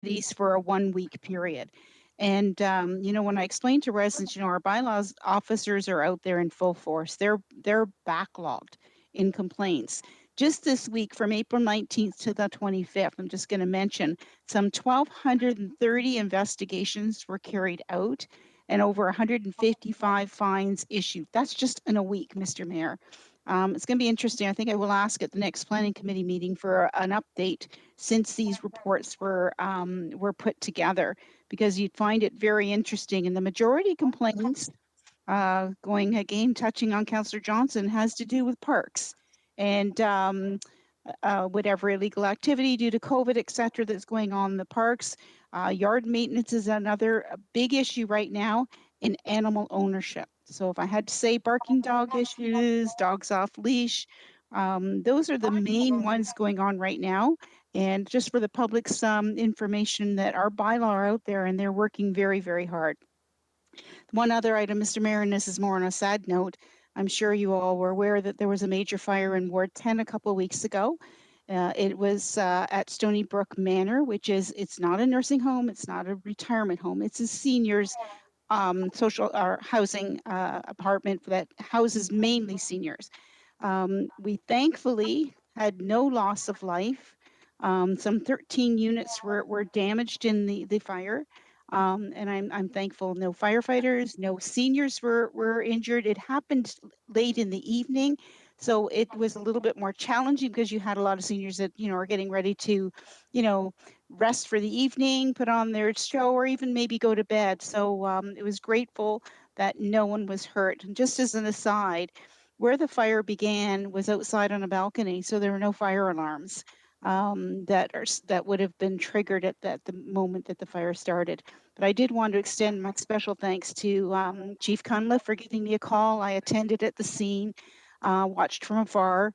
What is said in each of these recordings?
these for a 1-week period. And when I explained to residents, our bylaws officers are out there in full force. They're backlogged in complaints. Just this week, from April 19th to the 25th, I'm just going to mention some 1,230 investigations were carried out and over 155 fines issued. That's just in a week, Mr. Mayor. It's going to be interesting. I think I will ask at the next planning committee meeting for an update since these reports were put together, because you'd find it very interesting. And the majority complaints, going again, touching on Councillor Johnson, has to do with parks and whatever illegal activity due to COVID, et cetera, that's going on in the parks. Yard maintenance is another big issue right now, in animal ownership. So if I had to say, barking dog issues, dogs off leash, those are the main ones going on right now. And just for the public's information, that our bylaw are out there and they're working very, very hard. One other item, Mr. Mayor, and this is more on a sad note, I'm sure you all were aware that there was a major fire in Ward 10 a couple of weeks ago. It was at Stony Brook Manor, it's not a nursing home, it's not a retirement home, it's a seniors social or housing apartment that houses mainly seniors. We thankfully had no loss of life. Some 13 units were damaged in the fire. And I'm thankful no firefighters, no seniors were injured. It happened late in the evening, so it was a little bit more challenging because you had a lot of seniors that are getting ready to, rest for the evening, put on their show, or even maybe go to bed. So it was grateful that no one was hurt. And just as an aside, where the fire began was outside on a balcony, so there were no fire alarms that would have been triggered at the moment that the fire started. But I did want to extend my special thanks to Chief Cunliffe for giving me a call. I attended at the scene, watched from afar.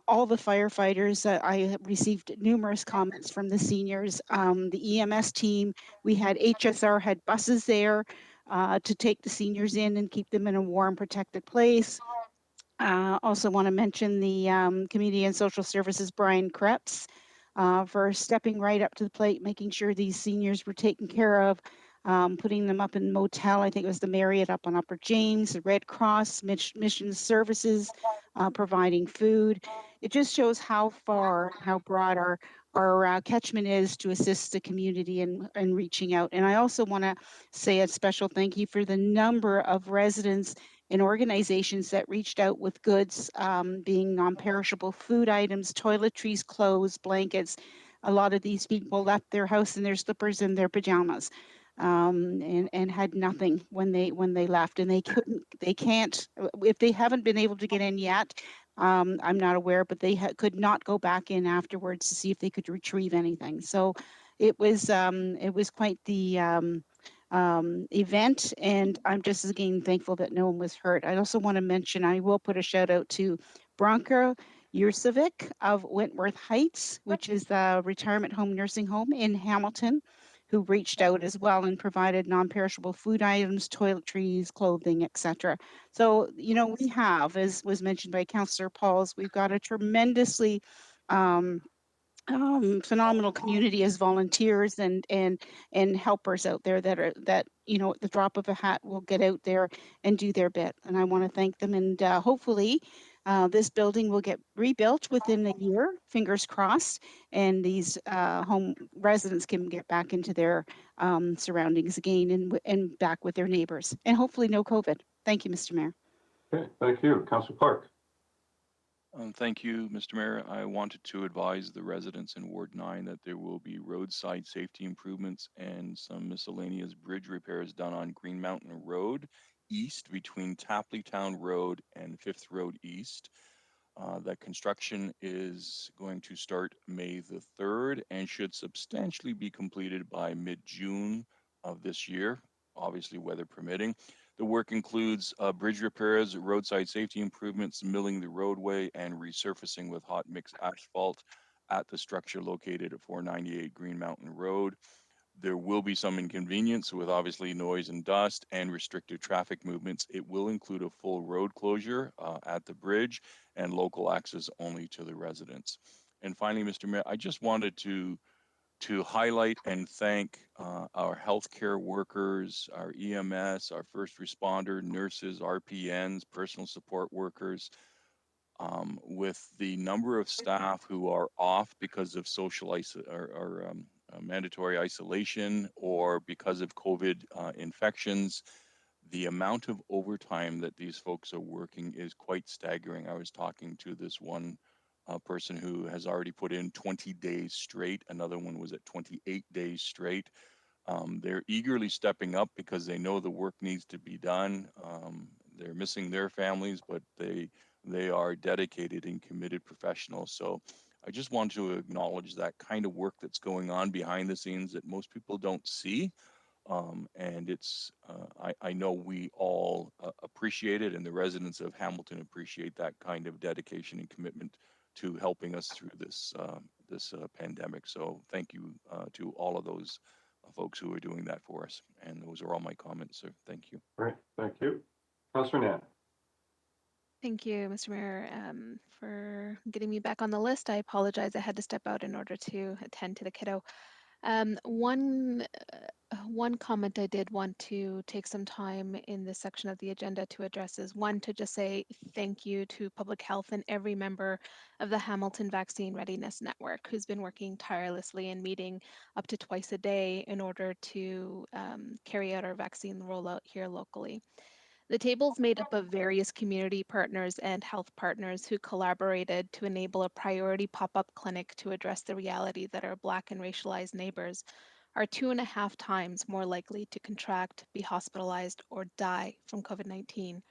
All the firefighters, I received numerous comments from the seniors. The EMS team, we had HSR had buses there to take the seniors in and keep them in a warm, protected place. Also want to mention the Community and Social Services, Brian Krebs, for stepping right up to the plate, making sure these seniors were taken care of, putting them up in motel. I think it was the Marriott up on Upper James, the Red Cross, Mission Services, providing food. It just shows how far, how broad our catchment is to assist the community in reaching out. And I also want to say a special thank you for the number of residents and organizations that reached out with goods, being non-perishable food items, toiletries, clothes, blankets. A lot of these people left their house in their slippers and their pajamas, and had nothing when they left, and they can't, if they haven't been able to get in yet. I'm not aware, but they could not go back in afterwards to see if they could retrieve anything. So it was quite the event, and I'm just again thankful that no one was hurt. I also want to mention, I will put a shout out to Branka Yurcevic of Wentworth Heights, which is the retirement home nursing home in Hamilton, who reached out as well and provided non-perishable food items, toiletries, clothing, etc. So, we have, as was mentioned by Councillor Pauls, we've got a tremendously phenomenal community as volunteers and helpers out there that at the drop of a hat will get out there and do their bit. And I want to thank them. And hopefully this building will get rebuilt within a year, fingers crossed, and these home residents can get back into their surroundings again and back with their neighbors, and hopefully no COVID. Thank you, Mr. Mayor. Okay, thank you. Councillor Clark. Thank you, Mr. Mayor. I wanted to advise the residents in Ward 9 that there will be roadside safety improvements and some miscellaneous bridge repairs done on Green Mountain Road East between Tapley Town Road and 5th Road East. That construction is going to start May the 3rd and should substantially be completed by mid-June of this year, obviously weather permitting. The work includes bridge repairs, roadside safety improvements, milling the roadway, and resurfacing with hot mix asphalt at the structure located at 498 Green Mountain Road. There will be some inconvenience with obviously noise and dust and restricted traffic movements. It will include a full road closure at the bridge and local access only to the residents. And finally, Mr. Mayor, I just wanted to to highlight and thank our healthcare workers, our EMS, our first responder, nurses, RPNs, personal support workers, with the number of staff who are off because of mandatory isolation or because of COVID infections. The amount of overtime that these folks are working is quite staggering. I was talking to this one person who has already put in 20 days straight. Another one was at 28 days straight. They're eagerly stepping up because they know the work needs to be done. They're missing their families, but they are dedicated and committed professionals. So I just want to acknowledge that kind of work that's going on behind the scenes that most people don't see. And it's, I know we all appreciate it, and the residents of Hamilton appreciate that kind of dedication and commitment to helping us through this pandemic. So thank you to all of those folks who are doing that for us. And those are all my comments, sir. Thank you. All right, thank you. Councillor Nan. Thank you, Mr. Mayor, for getting me back on the list. I apologize. I had to step out in order to attend to the kiddo. One comment I did want to take some time in this section of the agenda to address is one, to just say thank you to public health and every member of the Hamilton Vaccine Readiness Network who's been working tirelessly and meeting up to twice a day in order to carry out our vaccine rollout here locally. The table is made up of various community partners and health partners who collaborated to enable a priority pop-up clinic to address the reality that our Black and racialized neighbors are 2.5 times more likely to contract, be hospitalized, or die from COVID-19.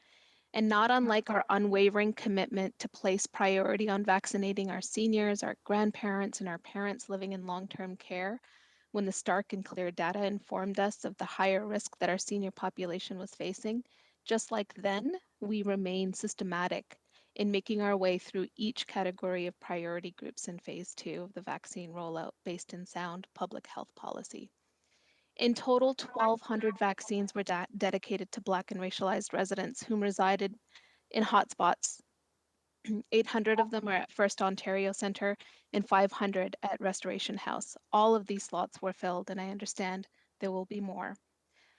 And not unlike our unwavering commitment to place priority on vaccinating our seniors, our grandparents, and our parents living in long-term care, when the stark and clear data informed us of the higher risk that our senior population was facing, just like then, we remain systematic in making our way through each category of priority groups in phase 2 of the vaccine rollout based in sound public health policy. In total, 1,200 vaccines were dedicated to Black and racialized residents whom resided in hotspots. 800 of them are at First Ontario Centre and 500 at Restoration House. All of these slots were filled, and I understand there will be more.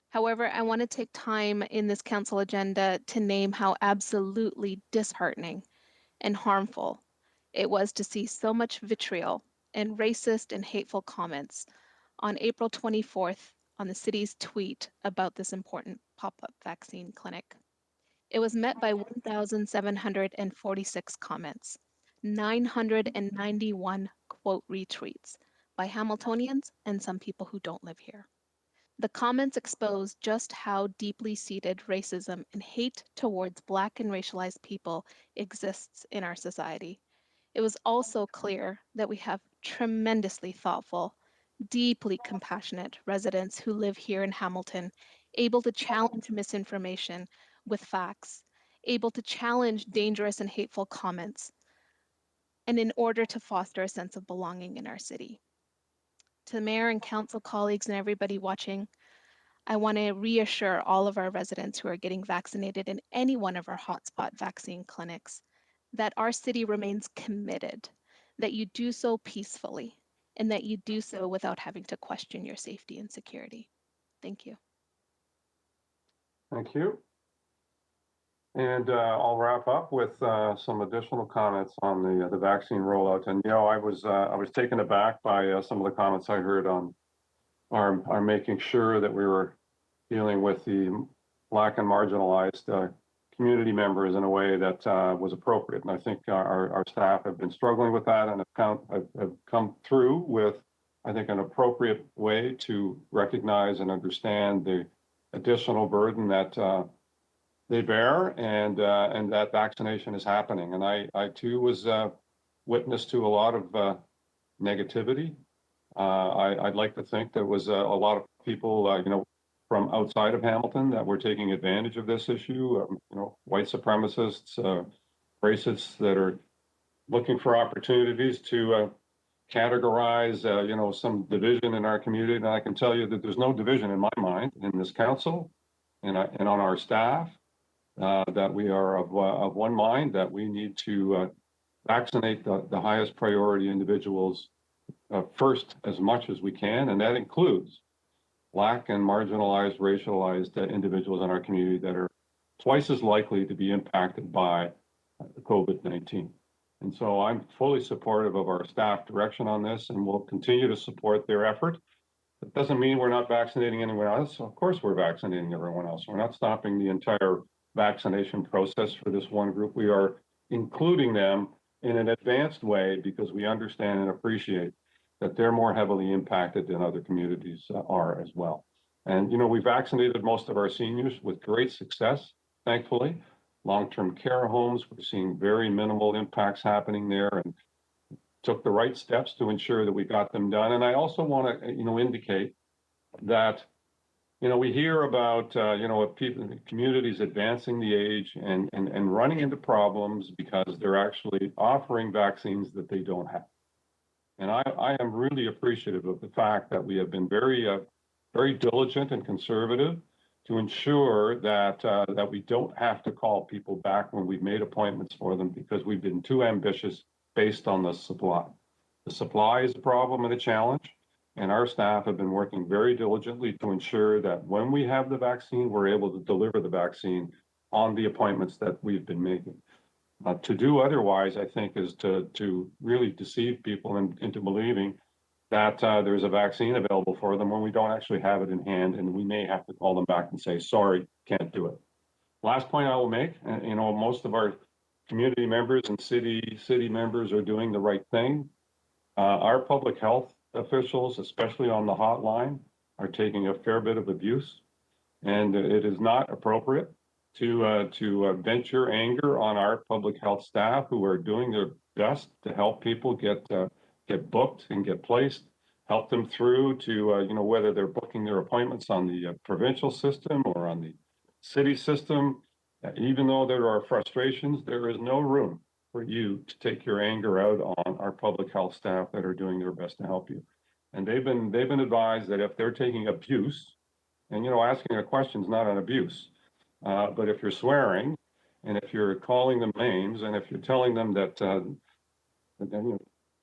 However, I want to take time in this council agenda to name how absolutely disheartening and harmful it was to see so much vitriol and racist and hateful comments on April 24th on the city's tweet about this important pop-up vaccine clinic. It was met by 1,746 comments, 991 quote retweets by Hamiltonians and some people who don't live here. The comments expose just how deeply seated racism and hate towards Black and racialized people exists in our society. It was also clear that we have tremendously thoughtful, deeply compassionate residents who live here in Hamilton, able to challenge misinformation with facts, able to challenge dangerous and hateful comments, and in order to foster a sense of belonging in our city. To the mayor and council colleagues and everybody watching, I want to reassure all of our residents who are getting vaccinated in any one of our hotspot vaccine clinics that our city remains committed, that you do so peacefully, and that you do so without having to question your safety and security. Thank you. Thank you. And I'll wrap up with some additional comments on the vaccine rollout. And I was taken aback by some of the comments I heard on our making sure that we were dealing with the Black and marginalized community members in a way that was appropriate. And I think our staff have been struggling with that and have come through with, I think, an appropriate way to recognize and understand the additional burden that they bear, and that vaccination is happening. And I too was witness to a lot of negativity. I'd like to think there was a lot of people, from outside of Hamilton that were taking advantage of this issue. White supremacists, racists that are looking for opportunities to categorize, some division in our community. And I can tell you that there's no division in my mind in this council and on our staff. That we are of one mind, that we need to vaccinate the highest priority individuals first as much as we can, and that includes Black and marginalized, racialized individuals in our community that are twice as likely to be impacted by COVID-19. And so I'm fully supportive of our staff direction on this, and we'll continue to support their effort. It doesn't mean we're not vaccinating anyone else. Of course, we're vaccinating everyone else. We're not stopping the entire vaccination process for this one group. We are including them in an advanced way because we understand and appreciate that they're more heavily impacted than other communities are as well. And, you know, we vaccinated most of our seniors with great success, thankfully. Long-term care homes, we're seeing very minimal impacts happening there, and took the right steps to ensure that we got them done. And I also want to, you know, indicate that, you know, we hear about, you know, people, communities advancing the age and running into problems because they're actually offering vaccines that they don't have. And I am really appreciative of the fact that we have been very diligent and conservative to ensure that that we don't have to call people back when we've made appointments for them because we've been too ambitious based on the supply. The supply is a problem and a challenge, and our staff have been working very diligently to ensure that when we have the vaccine, we're able to deliver the vaccine on the appointments that we've been making. To do otherwise, I think, is to really deceive people into believing that there's a vaccine available for them when we don't actually have it in hand, and we may have to call them back and say, sorry, can't do it. Last point I will make, you know, most of our community members and city members are doing the right thing. Our public health officials, especially on the hotline, are taking a fair bit of abuse, and it is not appropriate to vent your anger on our public health staff who are doing their best to help people get booked and get placed, help them through to you know, whether they're booking their appointments on the provincial system or on the city system. Even though there are frustrations, there is no room for you to take your anger out on our public health staff that are doing their best to help you. And they've been advised that if they're taking abuse, and you know, asking a question is not an abuse, but if you're swearing, and if you're calling them names, and if you're telling them that, you know,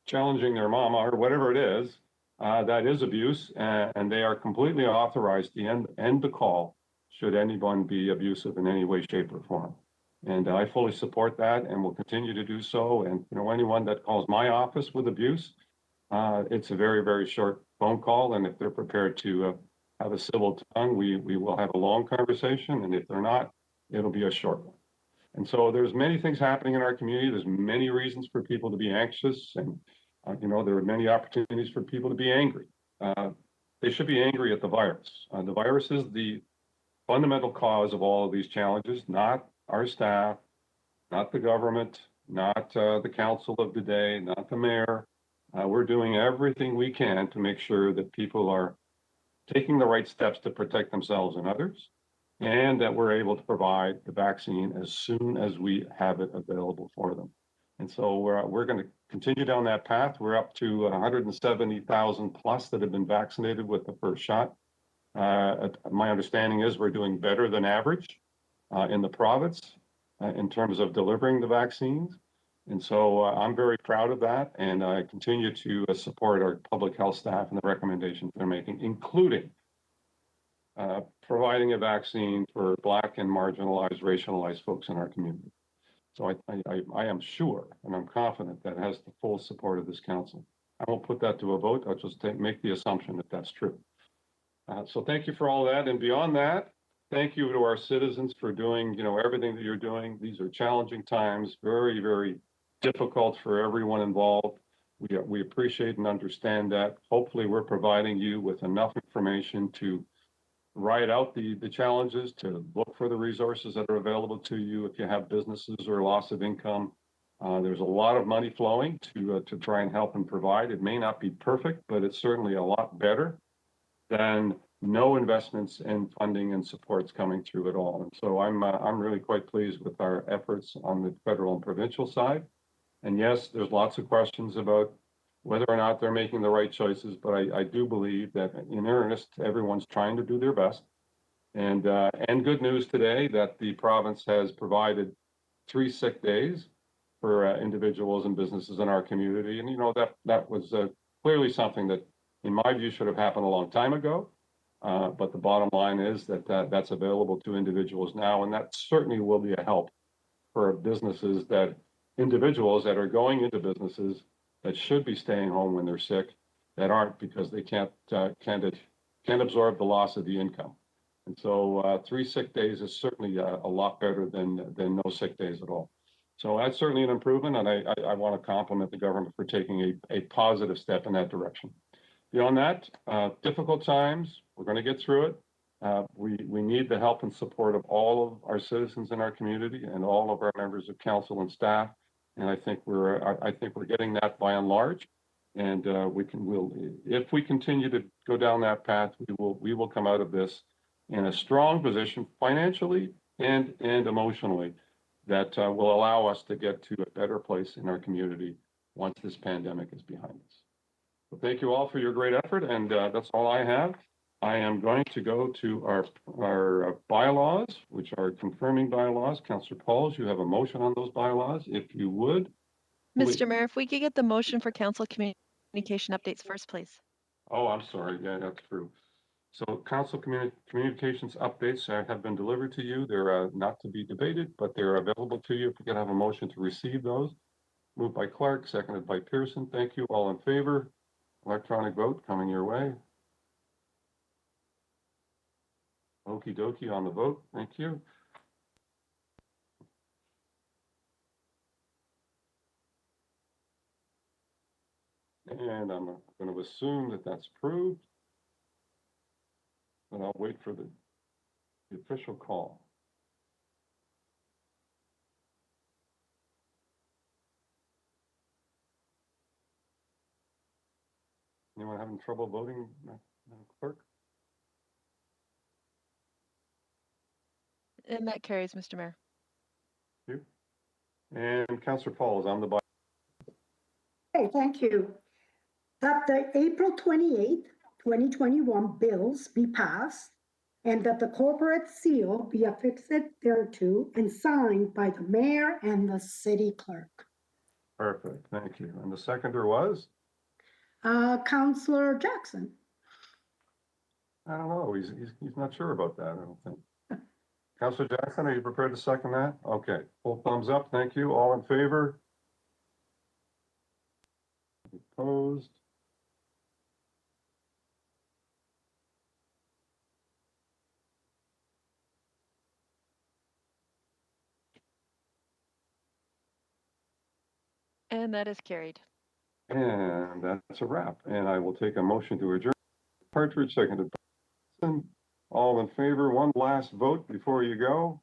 challenging their mama or whatever it is, that is abuse, and they are completely authorized to end the call should anyone be abusive in any way, shape, or form. And I fully support that and will continue to do so. And you know, anyone that calls my office with abuse, it's a very, very short phone call. And if they're prepared to have a civil tongue, we will have a long conversation. And if they're not, it'll be a short one. And so there's many things happening in our community. There's many reasons for people to be anxious. And, you know, there are many opportunities for people to be angry. They should be angry at the virus. The virus is the fundamental cause of all of these challenges, not our staff, not the government, not the council of the day, not the mayor. We're doing everything we can to make sure that people are taking the right steps to protect themselves and others, and that we're able to provide the vaccine as soon as we have it available for them. And so we're going to continue down that path. We're up to 170,000 plus that have been vaccinated with the first shot. My understanding is we're doing better than average in the province in terms of delivering the vaccines. And so I'm very proud of that. And I continue to support our public health staff and the recommendations they're making, including providing a vaccine for Black and marginalized, racialized folks in our community. So I am sure and I'm confident that it has the full support of this council. I won't put that to a vote. I'll just make the assumption that that's true. So thank you for all that. And beyond that, thank you to our citizens for doing, you know, everything that you're doing. These are challenging times, very, very difficult for everyone involved. We appreciate and understand that. Hopefully we're providing you with enough information to ride out the challenges, to look for the resources that are available to you if you have businesses or loss of income. There's a lot of money flowing to try and help and provide. It may not be perfect, but it's certainly a lot better than no investments in funding and supports coming through at all. And so I'm really quite pleased with our efforts on the federal and provincial side. And yes, there's lots of questions about whether or not they're making the right choices, but I do believe that in earnest, everyone's trying to do their best. And good news today that the province has provided 3 sick days for individuals and businesses in our community. And you know, that was clearly something that, in my view, should have happened a long time ago. But the bottom line is that that's available to individuals now, and that certainly will be a help for businesses individuals that are going into businesses that should be staying home when they're sick, that aren't because they can't absorb the loss of the income. And so 3 sick days is certainly a lot better than no sick days at all. So that's certainly an improvement, and I want to compliment the government for taking a positive step in that direction. Beyond that, difficult times, we're going to get through it. We need the help and support of all of our citizens in our community and all of our members of council and staff. And I think we're getting that by and large. And if we continue to go down that path, we will come out of this in a strong position financially and emotionally that will allow us to get to a better place in our community once this pandemic is behind us. So thank you all for your great effort, and that's all I have. I am going to go to our bylaws, which are confirming bylaws. Councillor Pauls, you have a motion on those bylaws, if you would. Mr. Mayor, if we could get the motion for council communication updates first, please. Oh, I'm sorry. Yeah, that's true. So council communications updates have been delivered to you. They're not to be debated, but they're available to you. If we could have a motion to receive those. Moved by Clark, seconded by Pearson. Thank you. All in favor? Electronic vote coming your way. Okie dokie on the vote. Thank you. And I'm going to assume that that's approved. And I'll wait for the official call. Anyone having trouble voting, Madam Clerk? And that carries, Mr. Mayor. Thank you. And Councillor Paul is on the button. Okay, thank you. That the April 28th, 2021 bills be passed and that the corporate seal be affixed thereto and signed by the mayor and the city clerk. Perfect, thank you. And the seconder was? Councillor Jackson. I don't know, he's not sure about that, I don't think. Councillor Jackson, are you prepared to second that? Okay, full thumbs up, thank you. All in favor? Opposed? And that is carried. And that's a wrap. And I will take a motion to adjourn. Partridge, seconded by Pearson. All in favor, one last vote before you go.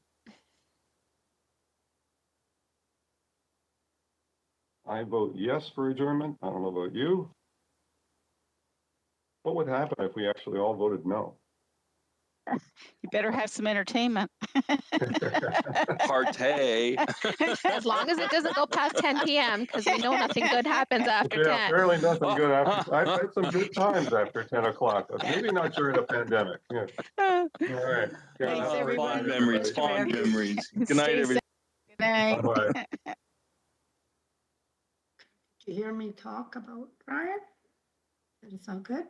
I vote yes for adjournment. I don't know about you. What would happen if we actually all voted no? You better have some entertainment. Partay. As long as it doesn't go past 10 p.m. because we know nothing good happens after Yeah, 10. apparently nothing good after. I've had some good times after 10 o'clock, but maybe not during a pandemic. Yeah. All right. Thanks, everyone. Fond memories, fond memories. Good night, Stay everybody. safe. Good night. Bye-bye. Did you hear me talk about Ryan? Did it sound good?